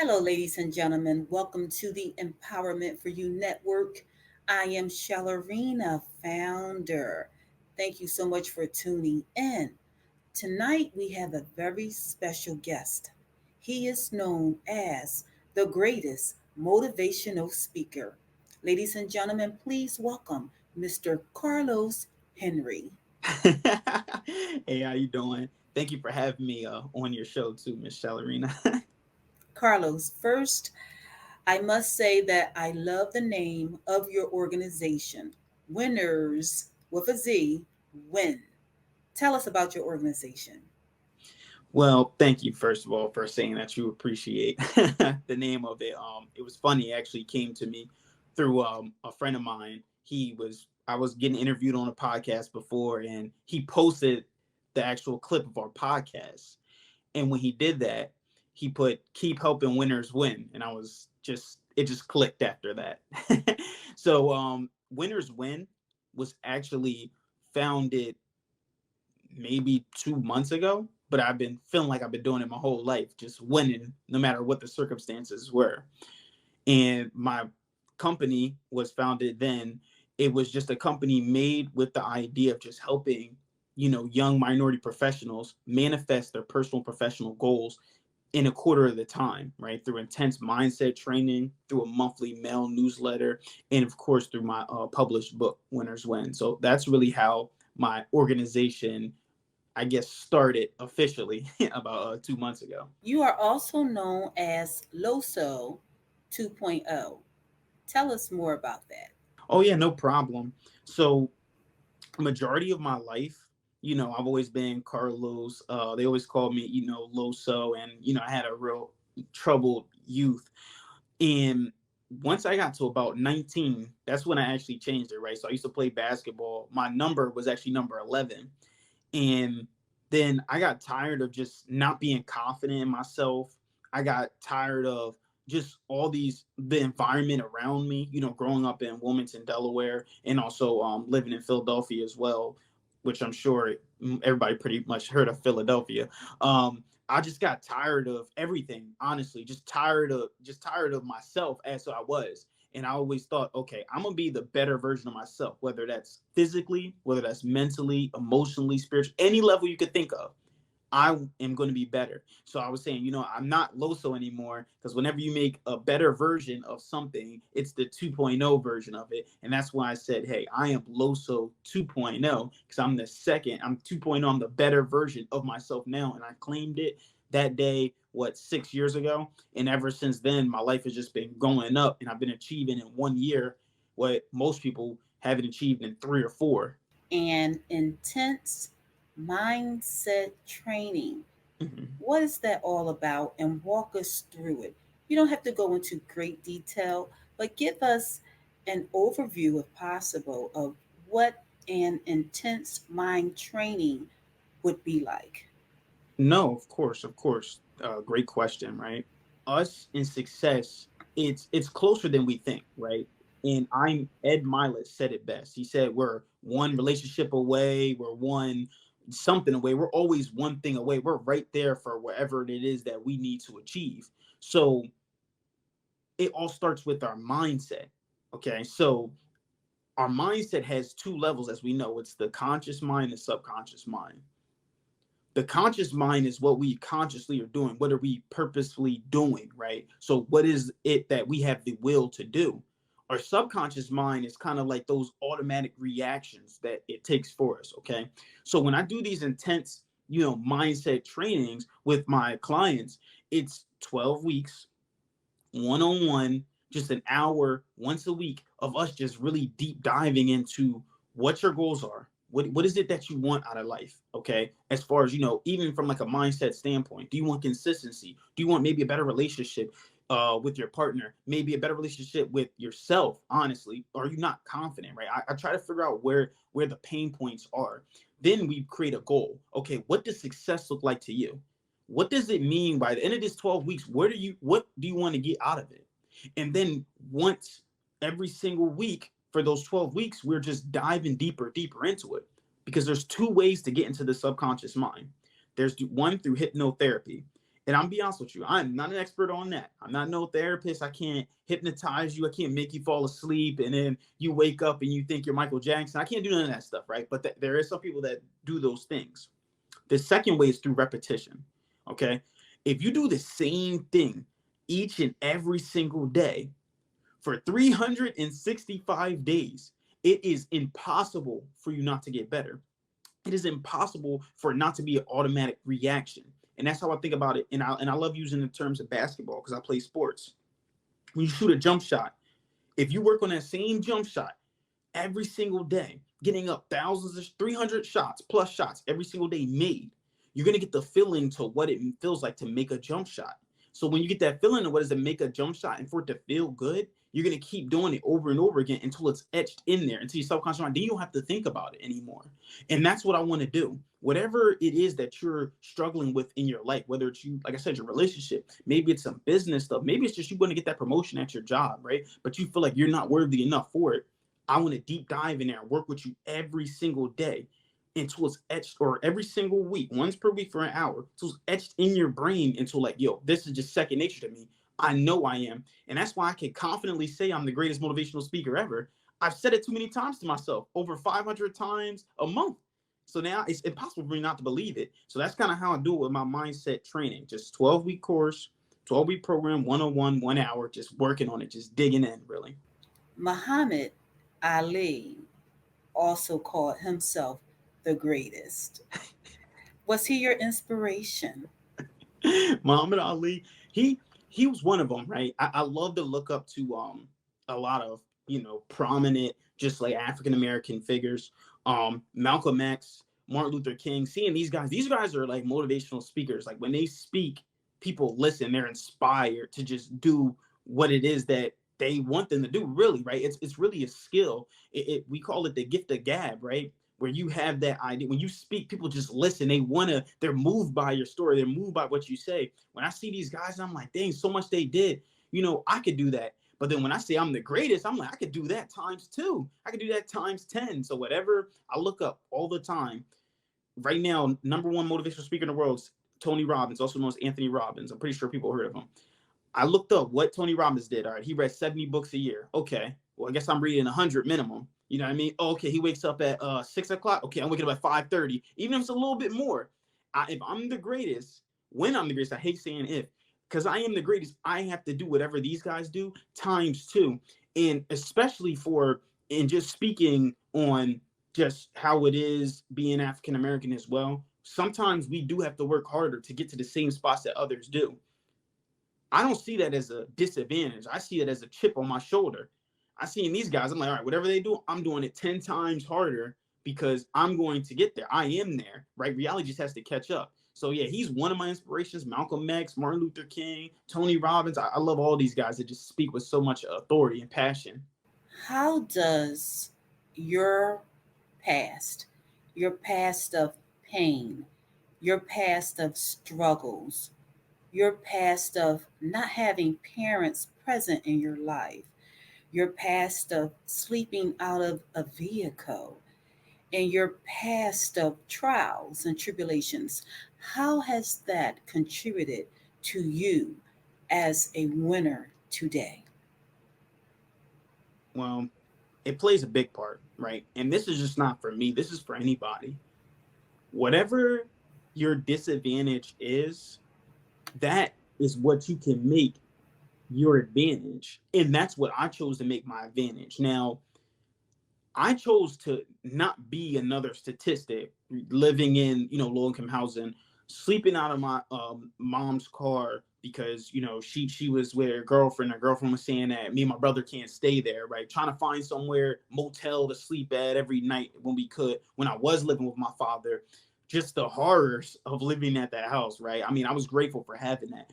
Hello, ladies and gentlemen. Welcome to the Empowerment for You Network. I am Shallarina, founder. Thank you so much for tuning in. Tonight, we have a very special guest. He is known as the greatest motivational speaker. Ladies and gentlemen, please welcome Mr. Carlos Henry. Hey, how you doing? Thank you for having me on your show too, Miss Shallarina. Carlos, first, I must say that I love the name of your organization, Winners with a Z, Win. Tell us about your organization. Well, thank you first of all for saying that you appreciate the name of it. It was funny. It actually came to me through a friend of mine. I was getting interviewed on a podcast before, and he posted the actual clip of our podcast. And when he did that, he put "Keep helping winners win," and it just clicked after that. So, Winners Win was actually founded maybe 2 months ago, but I've been feeling like I've been doing it my whole life, just winning no matter what the circumstances were. And my company was founded then. It was just a company made with the idea of just helping, young minority professionals manifest their personal professional goals in a quarter of the time, right? Through intense mindset training, through a monthly mail newsletter, and of course through my published book, Winners Win. So that's really how my organization, I guess, started officially about 2 months ago. You are also known as LOSO 2.0. Tell us more about that. Oh yeah, no problem. So majority of my life, I've always been Carlos. They always called me, Loso, and I had a real troubled youth. And once I got to about 19, that's when I actually changed it, right? So I used to play basketball. My number was actually number 11. And then I got tired of just not being confident in myself. I got tired of just the environment around me, growing up in Wilmington, Delaware, and also living in Philadelphia as well, which I'm sure everybody pretty much heard of Philadelphia. I just got tired of everything, honestly, just tired of myself as I was. And I always thought, okay, I'm gonna be the better version of myself, whether that's physically, whether that's mentally, emotionally, spiritually, any level you could think of. I am going to be better. So I was saying, I'm not Loso anymore, because whenever you make a better version of something, it's the 2.0 version of it. And that's why I said, hey, I am Loso 2.0, because I'm 2.0, I'm the better version of myself now. And I claimed it that day, 6 years ago. And ever since then, my life has just been going up, and I've been achieving in 1 year what most people haven't achieved in 3 or 4. And intense mindset training. Mhm. What is that all about? And walk us through it. You don't have to go into great detail, but give us an overview, if possible, of what an intense mind training would be like. No, of course, of course. Great question, right? Us in success, it's closer than we think, right? And I'm Ed Milet said it best. He said we're one relationship away, we're one something away, we're always one thing away. We're right there for wherever it is that we need to achieve. So it all starts with our mindset. Okay, so our mindset has two levels, as we know. It's the conscious mind and subconscious mind. The conscious mind is what we consciously are doing. What are we purposefully doing, right? So what is it that we have the will to do? Our subconscious mind is kind of like those automatic reactions that it takes for us. Okay, so when I do these intense, mindset trainings with my clients, it's 12 weeks, one-on-one, just an hour once a week of us just really deep diving into what your goals are. What is it that you want out of life? Okay. As far as, even from like a mindset standpoint, do you want consistency? Do you want maybe a better relationship with your partner? Maybe a better relationship with yourself, honestly? Or are you not confident, right? I try to figure out where the pain points are. Then we create a goal. Okay, what does success look like to you? What does it mean by the end of this 12 weeks? What do you want to get out of it? And then once every single week for those 12 weeks, we're just diving deeper into it, because there's two ways to get into the subconscious mind. There's one through hypnotherapy, And I'm be honest with you, I'm not an expert on that. I'm not no therapist. I can't hypnotize you. I can't make you fall asleep and then you wake up and you think you're Michael Jackson. I can't do none of that stuff, right? But there is some people that do those things. The second way is through repetition. Okay. If you do the same thing each and every single day for 365 days, it is impossible for you not to get better. It is impossible for it not to be an automatic reaction. And that's how I think about it. And I love using the terms of basketball because I play sports. When you shoot a jump shot, if you work on that same jump shot every single day, getting up thousands of 300 shots plus shots every single day made, you're going to get the feeling to what it feels like to make a jump shot. So when you get that feeling of what does it make a jump shot and for it to feel good, you're going to keep doing it over and over again until it's etched in there, until your subconscious mind, then you don't have to think about it anymore. And that's what I want to do. Whatever it is that you're struggling with in your life, whether it's you, like I said, your relationship, maybe it's some business stuff, maybe it's just you want to get that promotion at your job, right? But you feel like you're not worthy enough for it. I want to deep dive in there and work with you every single day until it's etched, or every single week, once per week for an hour, until it's etched in your brain until like, yo, this is just second nature to me. I know I am. And that's why I can confidently say I'm the greatest motivational speaker ever. I've said it too many times to myself, over 500 times a month. So now it's impossible for me not to believe it. So that's kind of how I do it with my mindset training. Just 12-week course, 12-week program, 101, 1 hour, just working on it, just digging in, really. Muhammad Ali also called himself the greatest. Was he your inspiration? Muhammad Ali, he he was one of them, right? I love to look up to a lot of prominent, just like African American figures, Malcolm X, Martin Luther King. Seeing these guys are like motivational speakers. Like when they speak, people listen. They're inspired to just do what it is that they want them to do. Really, right? It's really a skill. We call it the gift of gab, right? Where you have that idea. When you speak, people just listen. They're moved by your story. They're moved by what you say. When I see these guys, I'm like, dang, so much they did. I could do that. But then when I say I'm the greatest, I'm like, I could do that times two. I could do that times 10. So whatever I look up all the time, right now, number one motivational speaker in the world is Tony Robbins, also known as Anthony Robbins. I'm pretty sure people heard of him. I looked up what Tony Robbins did. All right, he read 70 books a year. Okay, well, I guess I'm reading 100 minimum. You know what I mean? Oh, okay, he wakes up at 6 o'clock. Okay, I'm waking up at 5:30. Even if it's a little bit more, if I'm the greatest, when I'm the greatest, I hate saying if, because I am the greatest. I have to do whatever these guys do times two, and especially and just speaking on just how it is being African American as well. Sometimes we do have to work harder to get to the same spots that others do. I don't see that as a disadvantage. I see it as a chip on my shoulder. I see in these guys, I'm like, all right, whatever they do, I'm doing it 10 times harder because I'm going to get there. I am there, right? Reality just has to catch up. So yeah, he's one of my inspirations. Malcolm X, Martin Luther King, Tony Robbins. I love all these guys that just speak with so much authority and passion. How does your past, your past of pain, your past of struggles, your past of not having parents present in your life, your past of sleeping out of a vehicle, and your past of trials and tribulations, how has that contributed to you as a winner today? Well, it plays a big part, right? And this is just not for me. This is for anybody. Whatever your disadvantage is, that is what you can make your advantage. And that's what I chose to make my advantage. Now, I chose to not be another statistic living in, low income housing, sleeping out of my mom's car because, she was with her girlfriend was saying that me and my brother can't stay there, right? Trying to find somewhere, motel to sleep at every night when we could, when I was living with my father. Just the horrors of living at that house, right? I mean, I was grateful for having that.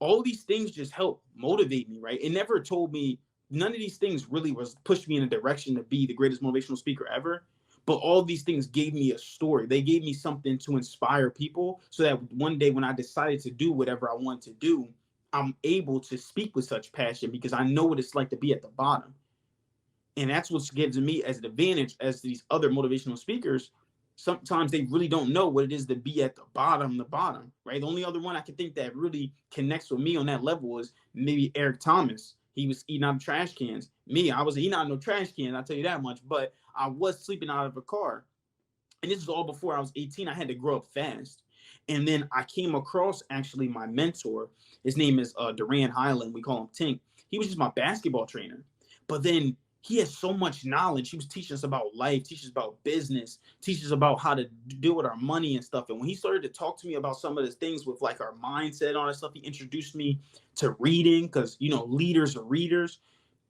All these things just helped motivate me, right? It never told me, none of these things really was pushed me in a direction to be the greatest motivational speaker ever. But all these things gave me a story. They gave me something to inspire people so that one day when I decided to do whatever I want to do, I'm able to speak with such passion because I know what it's like to be at the bottom. And that's what gives me as an advantage as these other motivational speakers. sometimes they really don't know what it is to be at the bottom, right? The only other one I can think that really connects with me on that level is maybe Eric Thomas. He was eating out of trash cans. Me, I was eating out of no trash cans, I'll tell you that much, but I was sleeping out of a car. And this is all before I was 18. I had to grow up fast. And then I came across actually my mentor. His name is Duran Highland. We call him Tink. He was just my basketball trainer. But then he has so much knowledge. He was teaching us about life, teaches us about business, teaches us about how to deal with our money and stuff. And when he started to talk to me about some of the things with like our mindset and all that stuff, he introduced me to reading because, you know, leaders are readers.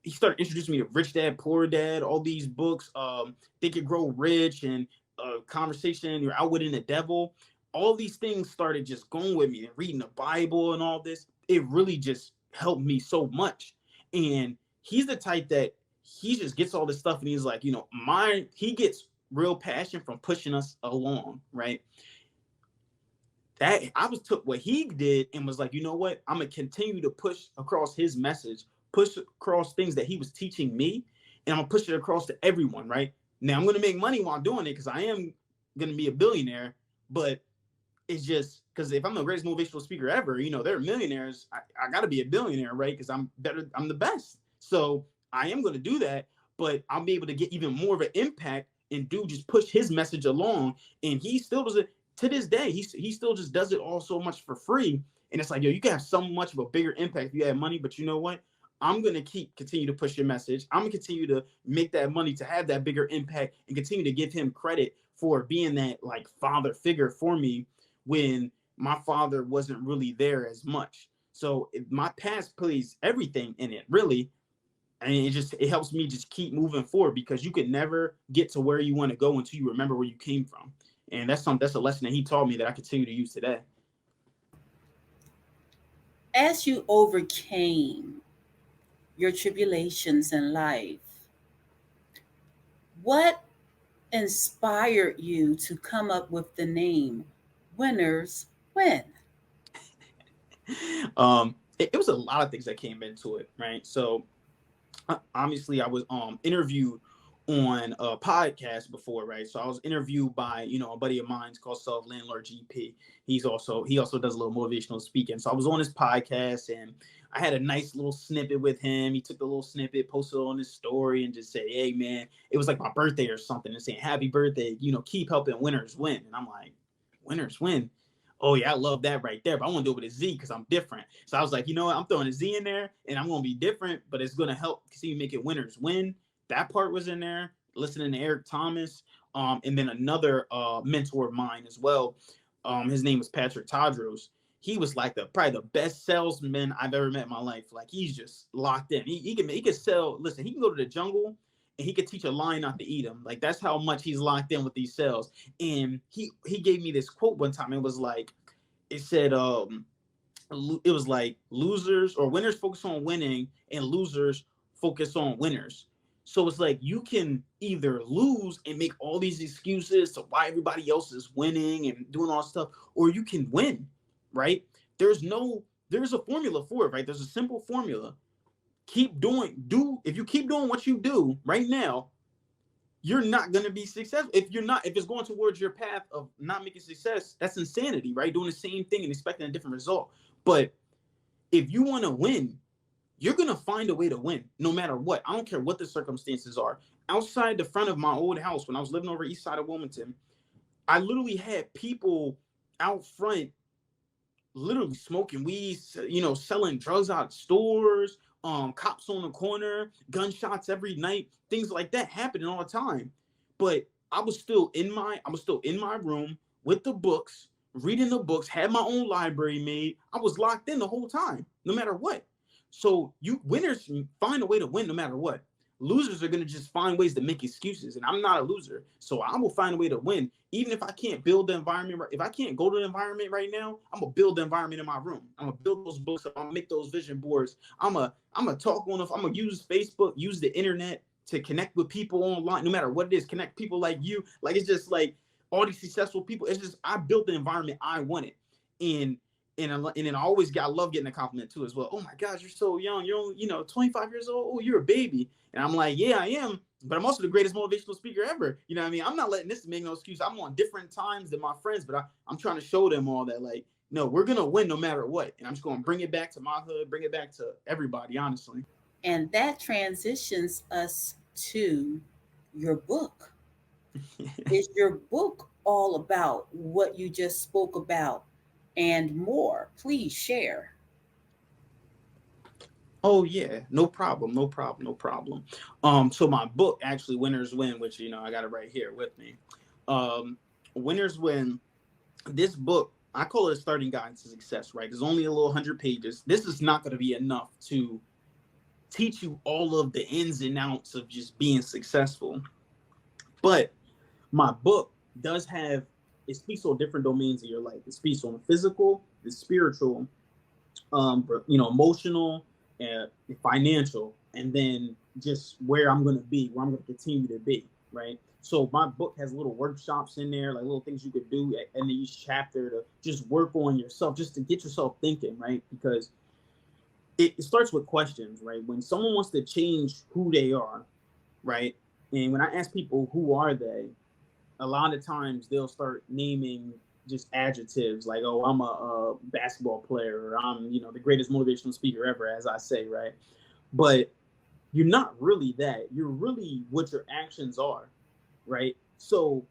He started introducing me to Rich Dad, Poor Dad, all these books, Think and Grow Rich, and Conversation, You're Outwitting the Devil. All these things started just going with me and reading the Bible and all this. It really just helped me so much. And he's the type that he just gets all this stuff and he's like, you know, he gets real passion from pushing us along, right? That I was took what he did and was like, you know what? I'm gonna continue to push across his message, push across things that he was teaching me, and I'm gonna push it across to everyone, right? Now I'm gonna make money while doing it because I am gonna be a billionaire, but it's just because if I'm the greatest motivational speaker ever, you know, they're millionaires. I got to be a billionaire, right? Because I'm better, I'm the best. So I am going to do that, but I'll be able to get even more of an impact and do just push his message along. And he still does it to this day. He still just does it all so much for free. And it's like, yo, you can have so much of a bigger impact if you have money, but you know what? I'm going to continue to push your message. I'm going to continue to make that money to have that bigger impact and continue to give him credit for being that like father figure for me when my father wasn't really there as much. So my past plays everything in it, really. And it helps me just keep moving forward because you could never get to where you want to go until you remember where you came from. And that's a lesson that he taught me that I continue to use today. As you overcame your tribulations in life, what inspired you to come up with the name Winners Win? It was a lot of things that came into it, right? So obviously I was interviewed on a podcast before, right? So I was interviewed by, you know, a buddy of mine called Self Landlord GP. He also does a little motivational speaking. So I was on his podcast and I had a nice little snippet with him. He took the little snippet, posted it on his story, and just said, "Hey man, it was like my birthday or something," and saying, "Happy birthday, you know, keep helping winners win." And I'm like, "Winners win." Oh yeah, I love that right there. But I want to do it with a Z because I'm different. So I was like, you know what? I'm throwing a Z in there and I'm going to be different, but it's going to help see make it winners win. That part was in there. Listening to Eric Thomas, and then another mentor of mine as well. His name was Patrick Tadros. He was like probably the best salesman I've ever met in my life. Like he's just locked in. He can sell. Listen, he can go to the jungle and he could teach a lion not to eat him. Like that's how much he's locked in with these sales. And he gave me this quote one time. It was like it said it was like losers or winners focus on winning and losers focus on winners. So it's like you can either lose and make all these excuses to why everybody else is winning and doing all stuff, or you can win, right? There's a formula for it, right? There's a simple formula. If you keep doing what you do right now, you're not going to be successful. If it's going towards your path of not making success, that's insanity, right? Doing the same thing and expecting a different result. But if you want to win, you're going to find a way to win no matter what. I don't care what the circumstances are. Outside the front of my old house, when I was living over east side of Wilmington, I literally had people out front literally smoking weed, you know, selling drugs out of stores, cops on the corner, gunshots every night, things like that happening all the time. But I was still in my room with the books, reading the books, had my own library made. I was locked in the whole time, no matter what. So you winners find a way to win no matter what. Losers are going to just find ways to make excuses, and I'm not a loser, so I will find a way to win. Even if I can't build the environment, if I can't go to the environment right now, I'm gonna build the environment in my room. I'm gonna build those books up. I'm gonna make those vision boards. I'm gonna talk on. I'm gonna use Facebook, use the internet to connect with people online, no matter what it is. Connect people like you. Like it's just like all these successful people. It's just I built the environment I wanted, and and then I love getting a compliment too as well. Oh my gosh, you're so young. You're only, 25 years old. Oh, you're a baby. And I'm like, yeah, I am. But I'm also the greatest motivational speaker ever. You know what I mean? I'm not letting this make no excuse. I'm on different times than my friends, but I'm trying to show them all that, like, no, we're going to win no matter what. And I'm just going to bring it back to my hood, bring it back to everybody, honestly. And that transitions us to your book. Is your book all about what you just spoke about and more? Please share. Oh yeah, no problem, no problem, no problem. So my book actually, Winners Win, which I got it right here with me. Um, Winners Win. This book, I call it a starting guide to success. Right? There's only a little 100 pages. This is not going to be enough to teach you all of the ins and outs of just being successful. But my book does have it speaks on different domains of your life. It speaks on the physical, the spiritual, emotional, and financial, and then just where I'm going to be, where I'm going to continue to be, right? So my book has little workshops in there, like little things you could do in each chapter to just work on yourself, just to get yourself thinking, right? Because it starts with questions, right? When someone wants to change who they are, right? And when I ask people who are they, a lot of times they'll start naming just adjectives like, oh, I'm a basketball player, or I'm, the greatest motivational speaker ever, as I say, right? But you're not really that. You're really what your actions are, right? So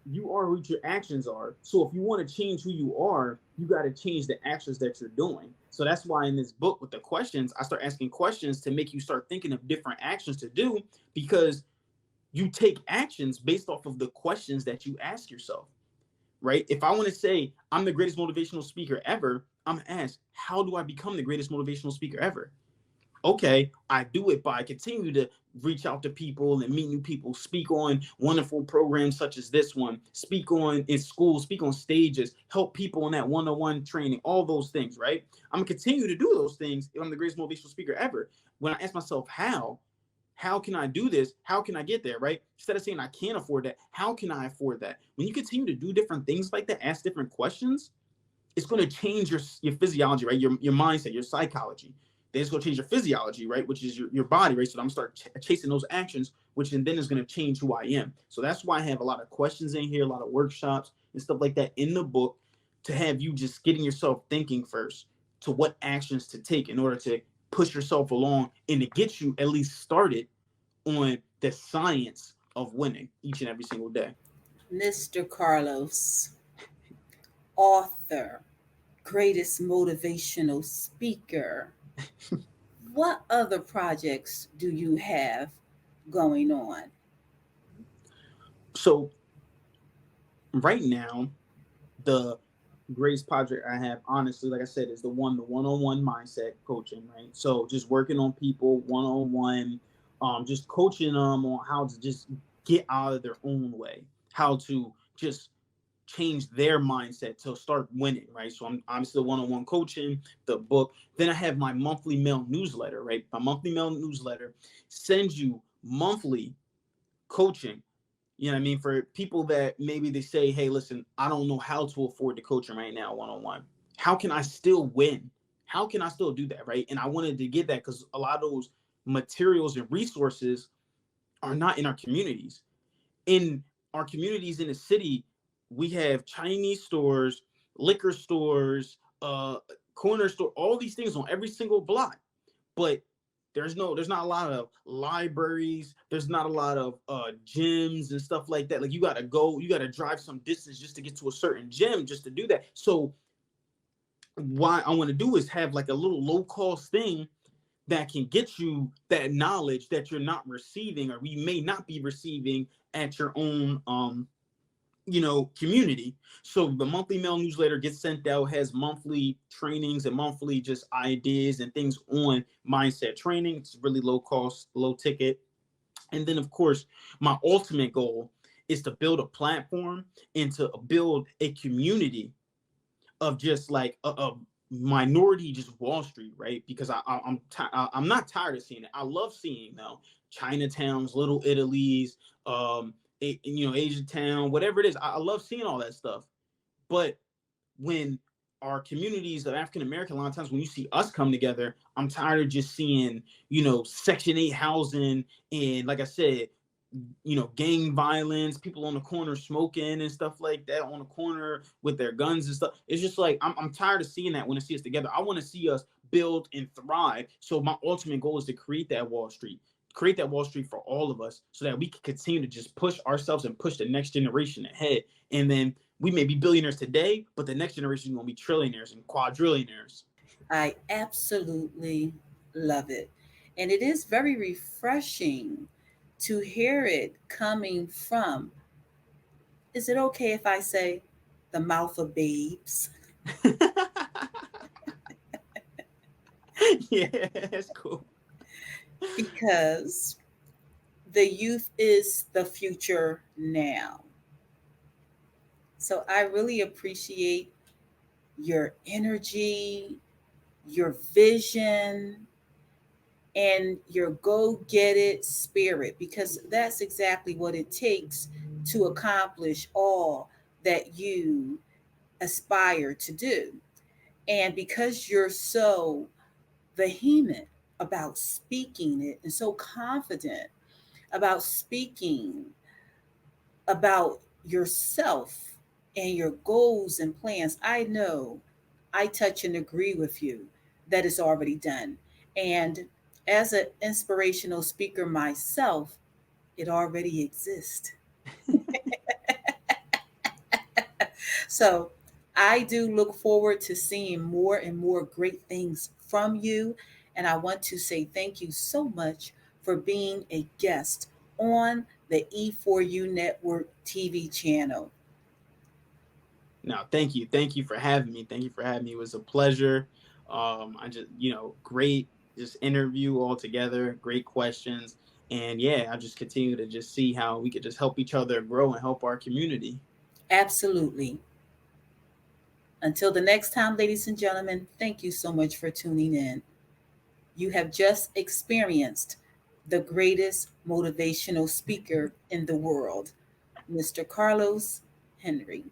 you are what your actions are. So if you want to change who you are, you got to change the actions that you're doing. So that's why in this book with the questions, I start asking questions to make you start thinking of different actions to do, because you take actions based off of the questions that you ask yourself, right? If I want to say I'm the greatest motivational speaker ever, I'm going to ask, how do I become the greatest motivational speaker ever? Okay, I do it by continue to reach out to people and meet new people, speak on wonderful programs such as this one, speak on in schools, speak on stages, help people in that one-on-one training, all those things, right? I'm going to continue to do those things if I'm the greatest motivational speaker ever. When I ask myself, how can I do this? How can I get there, right? Instead of saying I can't afford that, how can I afford that? When you continue to do different things like that, ask different questions, it's going to change your physiology, right? Your mindset, your psychology. Then it's going to change your physiology, right? Which is your body, right? So I'm going to start chasing those actions, which then is going to change who I am. So that's why I have a lot of questions in here, a lot of workshops and stuff like that in the book, to have you just getting yourself thinking first to what actions to take in order to push yourself along and to get you at least started on the science of winning each and every single day. Mr. Carlos, author, greatest motivational speaker. What other projects do you have going on? So right now, the greatest project I have, honestly, like I said, is the one-on-one mindset coaching, right? So just working on people one-on-one, just coaching them on how to just get out of their own way, how to just change their mindset to start winning, right? So I'm still one-on-one coaching, the book. Then I have my monthly mail newsletter, right? My monthly mail newsletter sends you monthly coaching. You know what I mean? For people that maybe they say, hey, listen, I don't know how to afford the coaching right now, one-on-one. How can I still win? How can I still do that, right? And I wanted to get that because a lot of those materials and resources are not in our communities. In our communities in the city, we have Chinese stores, liquor stores, corner store, all these things on every single block. But there's not a lot of libraries. There's not a lot of gyms and stuff like that. Like you gotta drive some distance just to get to a certain gym just to do that. So what I want to do is have like a little low cost thing that can get you that knowledge that you're not receiving, or we may not be receiving at your own community. So the monthly mail newsletter gets sent out, has monthly trainings and monthly just ideas and things on mindset training. It's really low cost, low ticket. And then of course, my ultimate goal is to build a platform and to build a community of just like a minority, just Wall Street, right? Because I'm not tired of seeing it. I love seeing though Chinatowns, Little Italy's, Asian Town, whatever it is. I love seeing all that stuff. But when our communities of African American, a lot of times when you see us come together, I'm tired of just seeing, you know, Section 8 housing and, like I said, you know, gang violence, people on the corner smoking and stuff like that on the corner with their guns and stuff. It's just like I'm tired of seeing that when I see us together. I want to see us build and thrive. So my ultimate goal is to create that Wall Street for all of us so that we can continue to just push ourselves and push the next generation ahead. And then we may be billionaires today, but the next generation is going to be trillionaires and quadrillionaires. I absolutely love it. And it is very refreshing to hear it coming from, is it okay if I say, the mouth of babes? Yeah, that's cool. Because the youth is the future now. So I really appreciate your energy, your vision, and your go get it spirit, because that's exactly what it takes to accomplish all that you aspire to do. And because you're so vehement about speaking it and so confident about speaking about yourself and your goals and plans, I know I touch and agree with you that it's already done. And as an inspirational speaker myself, it already exists. So I do look forward to seeing more and more great things from you. And I want to say thank you so much for being a guest on the E4U Network TV channel. No, thank you. Thank you for having me. Thank you for having me. It was a pleasure. I just, you know, great just interview altogether, great questions. And yeah, I just continue to just see how we could just help each other grow and help our community. Absolutely. Until the next time, ladies and gentlemen, thank you so much for tuning in. You have just experienced the greatest motivational speaker in the world, Mr. Carlos Henry.